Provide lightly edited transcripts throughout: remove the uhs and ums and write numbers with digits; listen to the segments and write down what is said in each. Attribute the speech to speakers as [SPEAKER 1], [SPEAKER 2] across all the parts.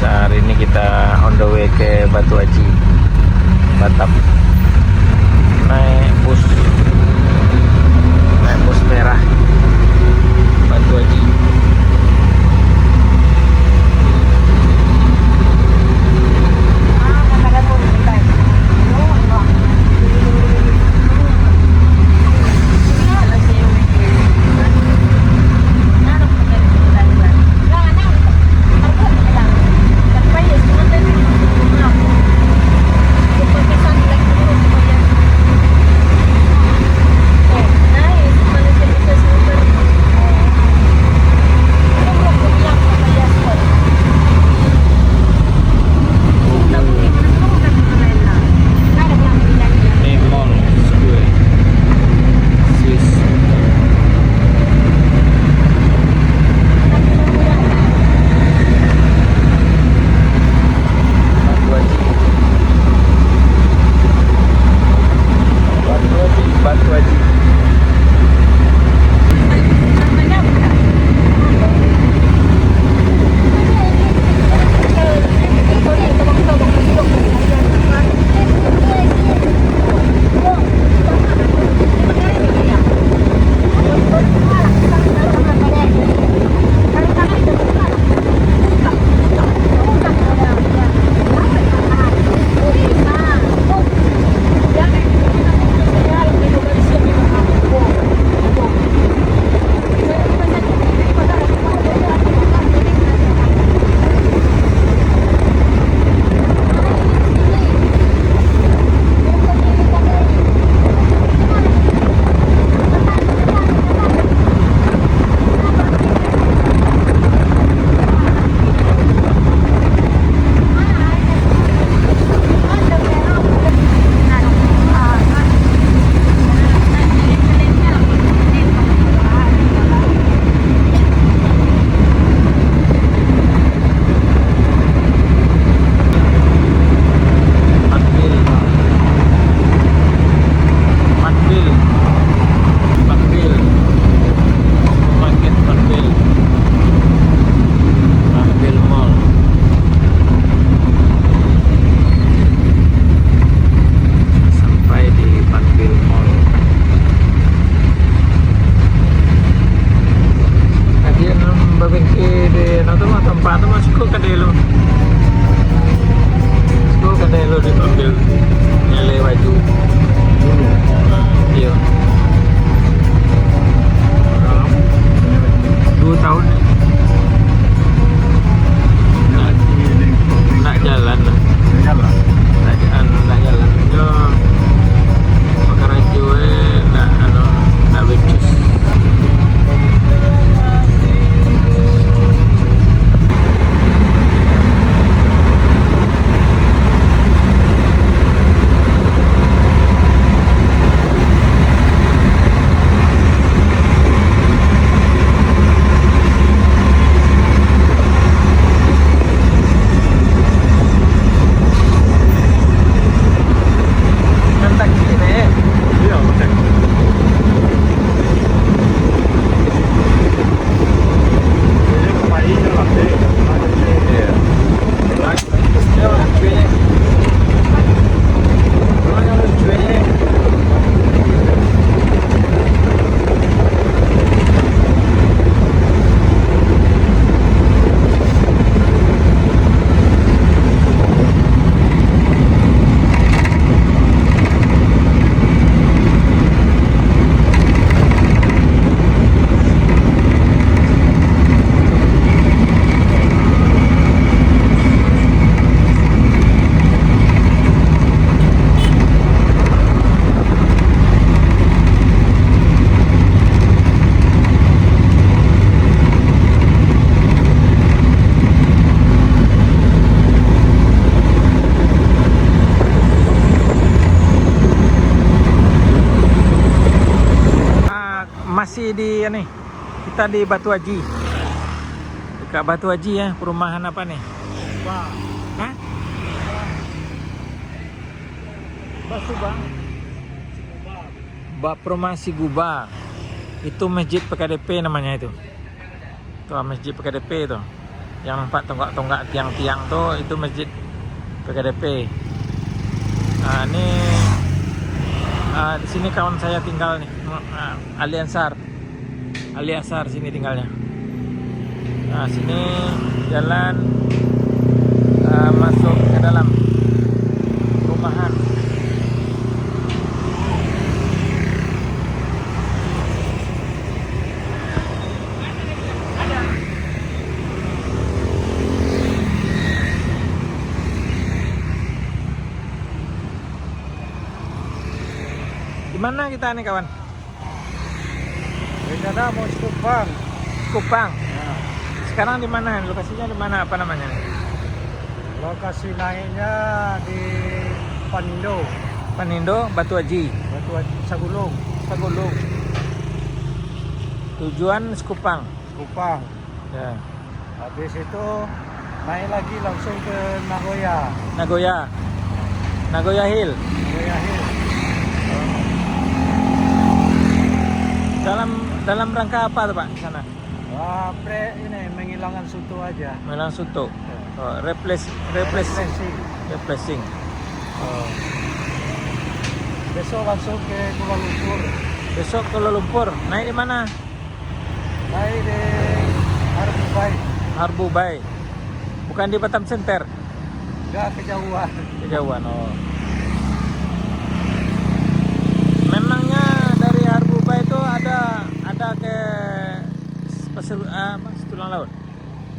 [SPEAKER 1] Hari ini kita on the way ke Batu Haji, Batam. Naik bus merah Batu Haji. Masih di ini, kita di Batu Haji, dekat Batu Haji ya. Perumahan apa nih? Hah? Basubang. Perumahan Siguba. Itu masjid PKDP namanya itu. Tuh masjid PKDP itu. Yang nampak tonggak-tonggak tiang-tiang tuh itu masjid PKDP. Nah, ini di sini kawan saya tinggal nih, Ali Ansar. Ali Ansar sini tinggalnya. Nah, sini jalan masuk ke dalam perumahan. Di mana kita nih kawan?
[SPEAKER 2] Rencana mau Kupang.
[SPEAKER 1] Kupang.
[SPEAKER 2] Ya.
[SPEAKER 1] Sekarang di mana? Lokasinya di mana? Apa namanya?
[SPEAKER 2] Lokasi naiknya di Panindo,
[SPEAKER 1] Panindo, Batu Haji,
[SPEAKER 2] Sagulung,
[SPEAKER 1] Sagulung. Tujuan Sekupang.
[SPEAKER 2] Kupang.
[SPEAKER 1] Ya.
[SPEAKER 2] Habis itu naik lagi langsung ke Nagoya.
[SPEAKER 1] Nagoya. Nagoya Hill.
[SPEAKER 2] Nagoya Hill.
[SPEAKER 1] Dalam rangka apa tuh Pak di sana?
[SPEAKER 2] Ini menghilangkan suntuk aja.
[SPEAKER 1] Melang Suto.
[SPEAKER 2] Ya.
[SPEAKER 1] Oh, replacing. Oh.
[SPEAKER 2] Besok langsung ke Kuala Lumpur.
[SPEAKER 1] Besok Kuala Lumpur. Naik di mana?
[SPEAKER 2] Naik di Harbubai.
[SPEAKER 1] Harbu Bay. Bukan di Batam Center.
[SPEAKER 2] Enggak kejauhan.
[SPEAKER 1] Kejauhan. Oh. Memangnya dari Harbu Bay itu ada ke Tulang Laut?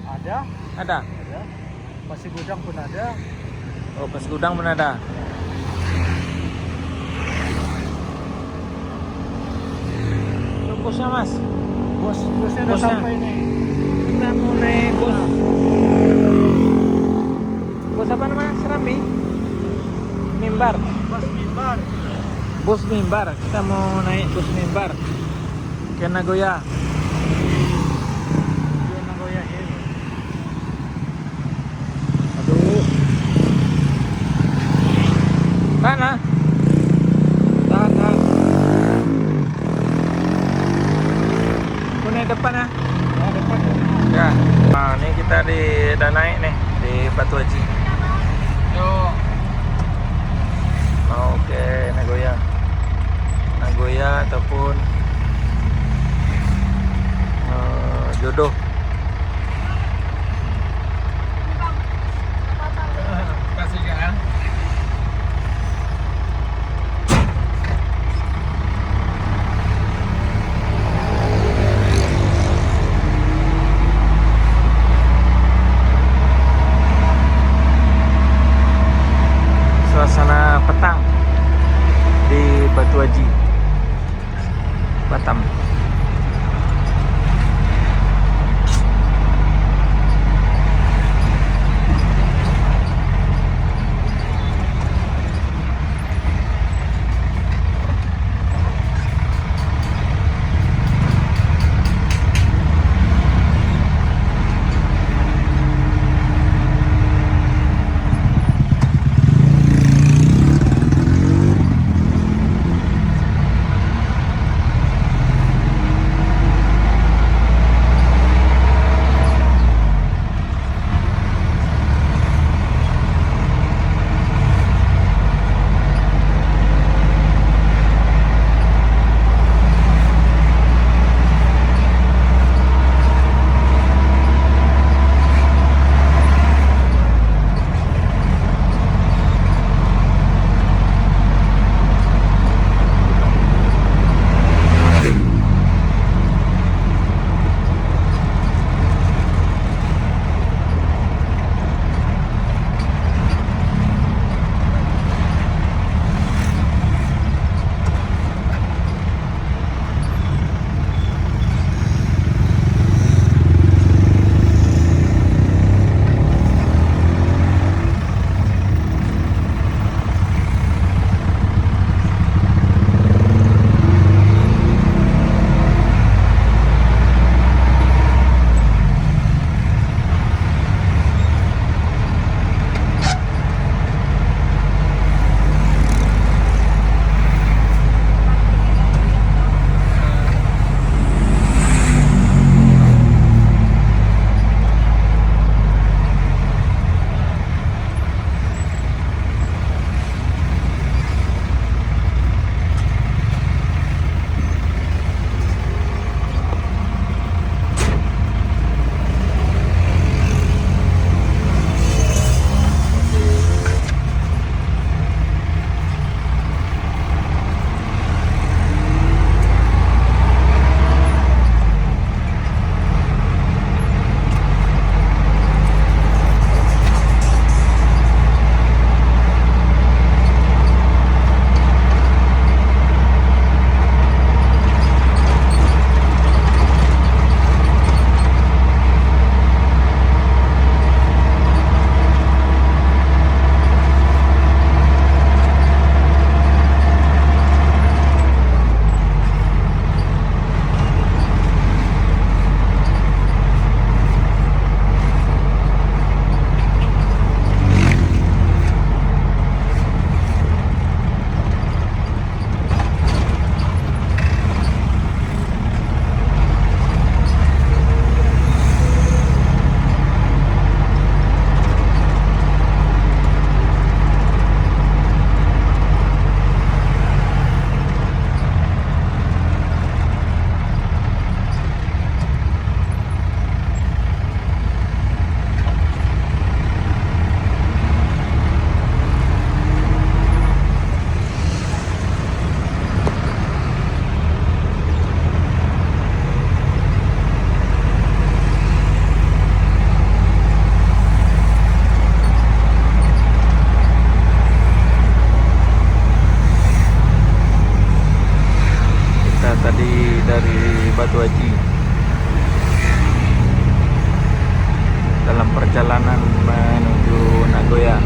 [SPEAKER 2] Ada.
[SPEAKER 1] Ada.
[SPEAKER 2] Ada. Masih Gudang pun ada.
[SPEAKER 1] Oh, pas gudang pun ada. Itu bosnya Mas.
[SPEAKER 2] Bosnya udah
[SPEAKER 1] Bosnya.
[SPEAKER 2] sampai nih.
[SPEAKER 1] Kita mau naik bus. Bus apa namanya? Serambi? Mimbar.
[SPEAKER 2] Bos Mimbar.
[SPEAKER 1] Bus mimbar. Kita mau naik bus mimbar ke Nagoya.
[SPEAKER 2] Di Nagoya Hill.
[SPEAKER 1] Aduh. Mana? Tahan. Punya depan ya.
[SPEAKER 2] Nah, depan.
[SPEAKER 1] Ya. Nah, ini kita udah naik nih di Batu Haji. Yuk. Mau ke Nagoya. Nagoya ataupun Jodoh. Kasih kan? Suasana petang di Batu Haji, Batam. lagi dalam perjalanan menuju Nagoya.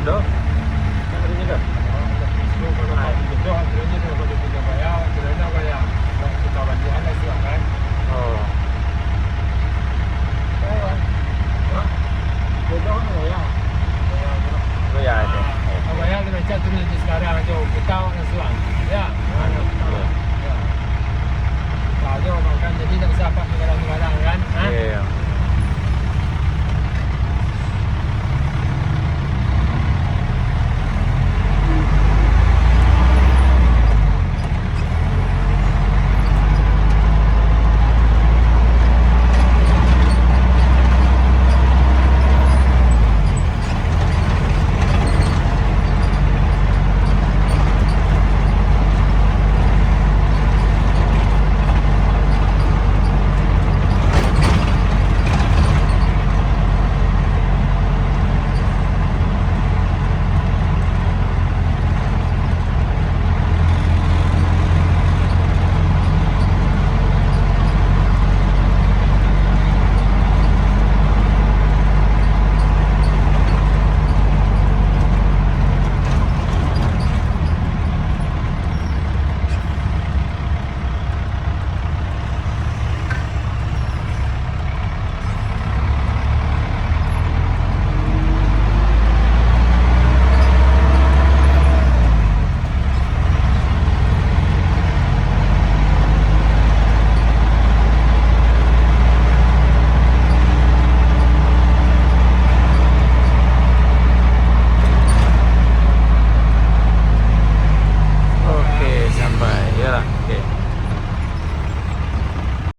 [SPEAKER 1] doh. Ada juga. Oh. Itu ya aja.
[SPEAKER 2] Jadi tak bisa apa sekarang kan?
[SPEAKER 1] Iya.